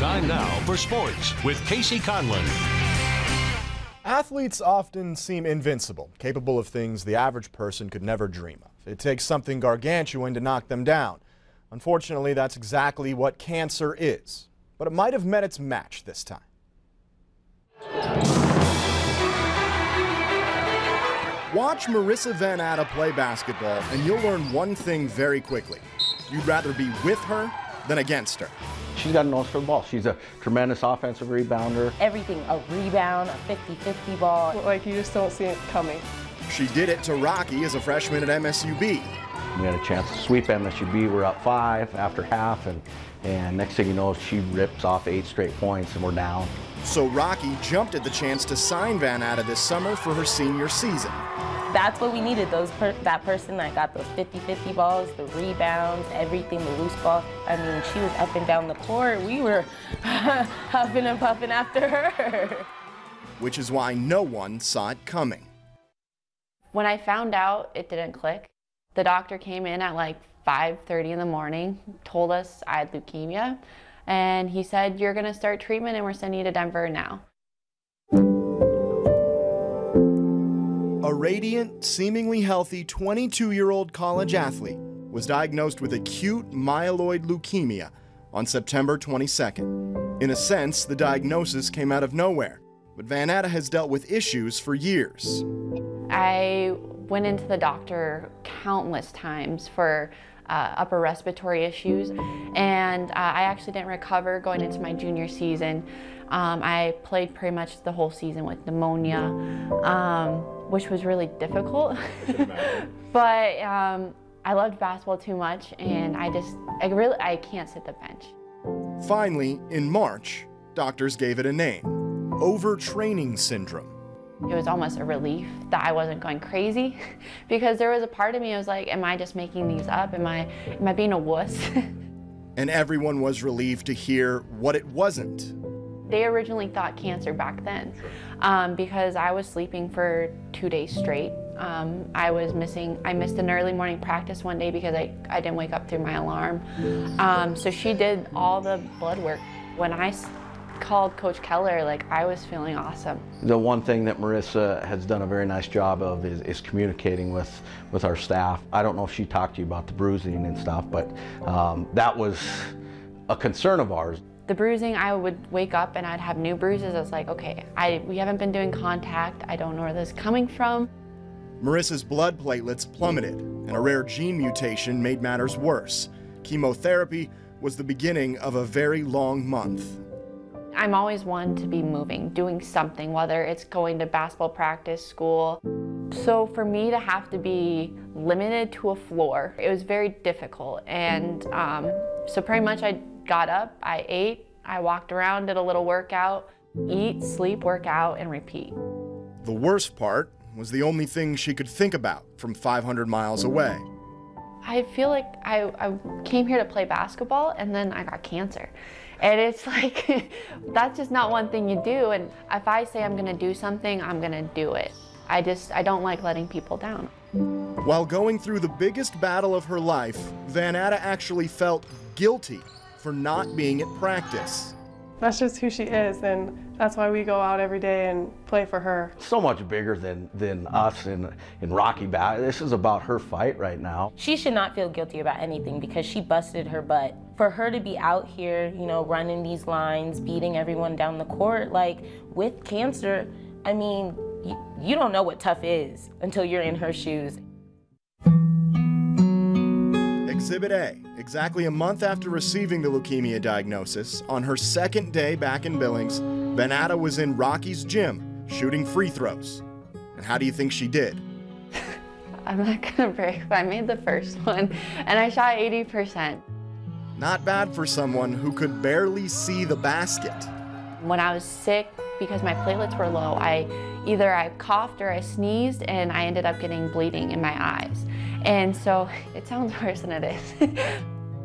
Time now for sports with Casey Conlon. Athletes often seem invincible, capable of things the average person could never dream of. It takes something gargantuan to knock them down. Unfortunately, that's exactly what cancer is. But it might have met its match this time. Watch Marissa Van Atta play basketball and you'll learn one thing very quickly. You'd rather be with her than against her. She's got a nose for the ball. She's a tremendous offensive rebounder. Everything, a rebound, a 50-50 ball. Like you just don't see it coming. She did it to Rocky as a freshman at MSUB. We had a chance to sweep MSUB. We're up 5 after half, and next thing you know, she rips off 8 straight points, and we're down. So Rocky jumped at the chance to sign Van Atta this summer for her senior season. That's what we needed, that person that got those 50-50 balls, the rebounds, everything, the loose balls. I mean, she was up and down the court. We were huffing and puffing after her. Which is why no one saw it coming. When I found out, it didn't click. The doctor came in at like 5:30 in the morning, told us I had leukemia, and he said, "You're gonna start treatment and we're sending you to Denver now." A radiant, seemingly healthy 22-year-old college athlete was diagnosed with acute myeloid leukemia on September 22nd. In a sense, the diagnosis came out of nowhere, but Van Atta has dealt with issues for years. I went into the doctor countless times for upper respiratory issues, and I actually didn't recover going into my junior season. I played pretty much the whole season with pneumonia, which was really difficult. But I loved basketball too much, and I can't sit the bench. Finally, in March, doctors gave it a name: overtraining syndrome. It was almost a relief that I wasn't going crazy, because there was a part of me that was like, am I just making these up? Am I being a wuss? And everyone was relieved to hear what it wasn't. They originally thought cancer back then, because I was sleeping for 2 days straight. I missed an early morning practice one day because I didn't wake up through my alarm. So she did all the blood work. When I called Coach Keller, like, I was feeling awesome. The one thing that Marissa has done a very nice job of is communicating with our staff. I don't know if she talked to you about the bruising and stuff, but that was a concern of ours. The bruising, I would wake up and I'd have new bruises. I was like, okay, we haven't been doing contact. I don't know where this is coming from. Marissa's blood platelets plummeted, and a rare gene mutation made matters worse. Chemotherapy was the beginning of a very long month. I'm always one to be moving, doing something, whether it's going to basketball practice, school. So for me to have to be limited to a floor, it was very difficult. And so pretty much I got up, I ate, I walked around, did a little workout, eat, sleep, work out, and repeat. The worst part was the only thing she could think about from 500 miles away. I feel like I came here to play basketball and then I got cancer. And it's like, that's just not one thing you do. And if I say I'm gonna do something, I'm gonna do it. I don't like letting people down. While going through the biggest battle of her life, Van Atta actually felt guilty for not being at practice. That's just who she is, and that's why we go out every day and play for her. So much bigger than us in Rocky Bat. This is about her fight right now. She should not feel guilty about anything because she busted her butt. For her to be out here, you know, running these lines, beating everyone down the court, like, with cancer, I mean, you don't know what tough is until you're in her shoes. Exhibit A. Exactly a month after receiving the leukemia diagnosis, on her second day back in Billings, Van Atta was in Rocky's gym shooting free throws. And how do you think she did? I'm not gonna brag, but I made the first one and I shot 80%. Not bad for someone who could barely see the basket. When I was sick, because my platelets were low, either I coughed or I sneezed, and I ended up getting bleeding in my eyes. And so it sounds worse than it is.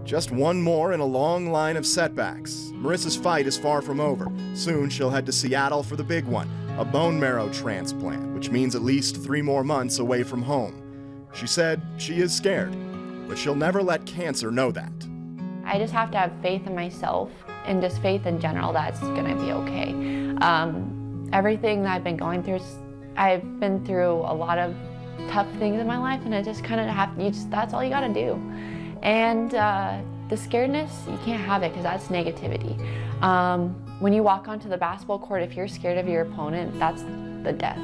Just one more in a long line of setbacks. Marissa's fight is far from over. Soon she'll head to Seattle for the big one, a bone marrow transplant, which means at least 3 more months away from home. She said she is scared, but she'll never let cancer know that. I just have to have faith in myself and just faith in general that's gonna be okay. Everything that I've been going through, I've been through a lot of tough things in my life, and I just kind of that's all you gotta do. And the scaredness, you can't have it because that's negativity. When you walk onto the basketball court, if you're scared of your opponent, that's the death.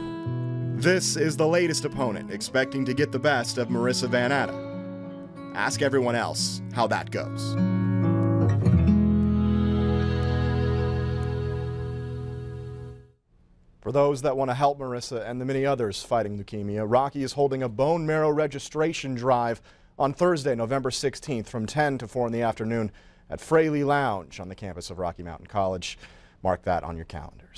This is the latest opponent expecting to get the best of Marissa Van Atta. Ask everyone else how that goes. For those that want to help Marissa and the many others fighting leukemia, Rocky is holding a bone marrow registration drive on Thursday, November 16th from 10 to 4 in the afternoon at Fraley Lounge on the campus of Rocky Mountain College. Mark that on your calendars.